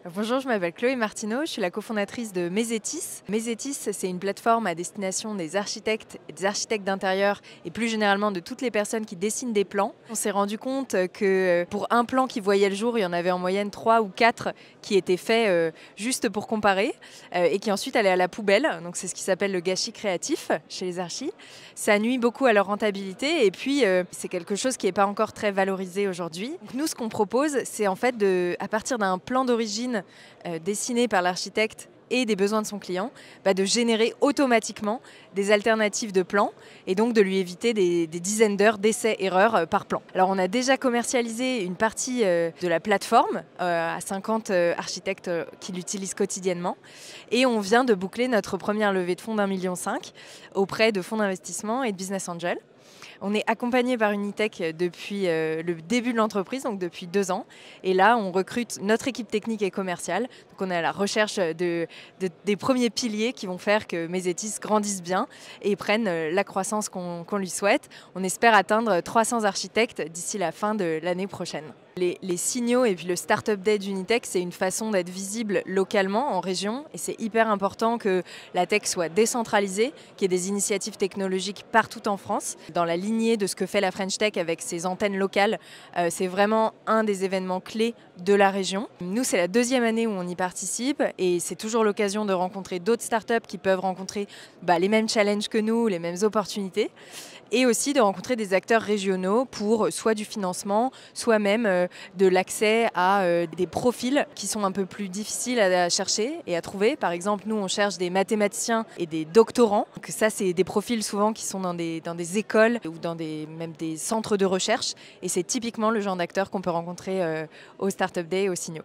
Bonjour, je m'appelle Chloé Martineau, je suis la cofondatrice de Mesetis. Mesetis, c'est une plateforme à destination des architectes et des architectes d'intérieur et plus généralement de toutes les personnes qui dessinent des plans. On s'est rendu compte que pour un plan qui voyait le jour, il y en avait en moyenne 3 ou 4 qui étaient faits juste pour comparer et qui ensuite allaient à la poubelle. Donc c'est ce qui s'appelle le gâchis créatif chez les archis. Ça nuit beaucoup à leur rentabilité et puis c'est quelque chose qui n'est pas encore très valorisé aujourd'hui. Donc nous, ce qu'on propose, c'est en fait à partir d'un plan d'origine dessiné par l'architecte et des besoins de son client, de générer automatiquement des alternatives de plans et donc de lui éviter des dizaines d'heures d'essais-erreurs par plan. Alors on a déjà commercialisé une partie de la plateforme à 50 architectes qui l'utilisent quotidiennement et on vient de boucler notre première levée de fonds d'1,5 million auprès de fonds d'investissement et de business angels. On est accompagné par Unitech depuis le début de l'entreprise, donc depuis 2 ans. Et là, on recrute notre équipe technique et commerciale. Donc on est à la recherche des premiers piliers qui vont faire que Mesetis grandisse bien et prenne la croissance qu'on lui souhaite. On espère atteindre 300 architectes d'ici la fin de l'année prochaine. Les signaux et puis le Startup Day d'Unitech, c'est une façon d'être visible localement, en région. Et c'est hyper important que la tech soit décentralisée, qu'il y ait des initiatives technologiques partout en France. Dans la lignée de ce que fait la French Tech avec ses antennes locales, c'est vraiment un des événements clés de la région. Nous, c'est la 2e année où on y participe et c'est toujours l'occasion de rencontrer d'autres startups qui peuvent rencontrer les mêmes challenges que nous, les mêmes opportunités. Et aussi de rencontrer des acteurs régionaux pour soit du financement, soit même de l'accès à des profils qui sont un peu plus difficiles à chercher et à trouver. Par exemple, nous, on cherche des mathématiciens et des doctorants. Donc ça, c'est des profils souvent qui sont dans des écoles ou dans même des centres de recherche. Et c'est typiquement le genre d'acteurs qu'on peut rencontrer au Startup Day et au Signaux.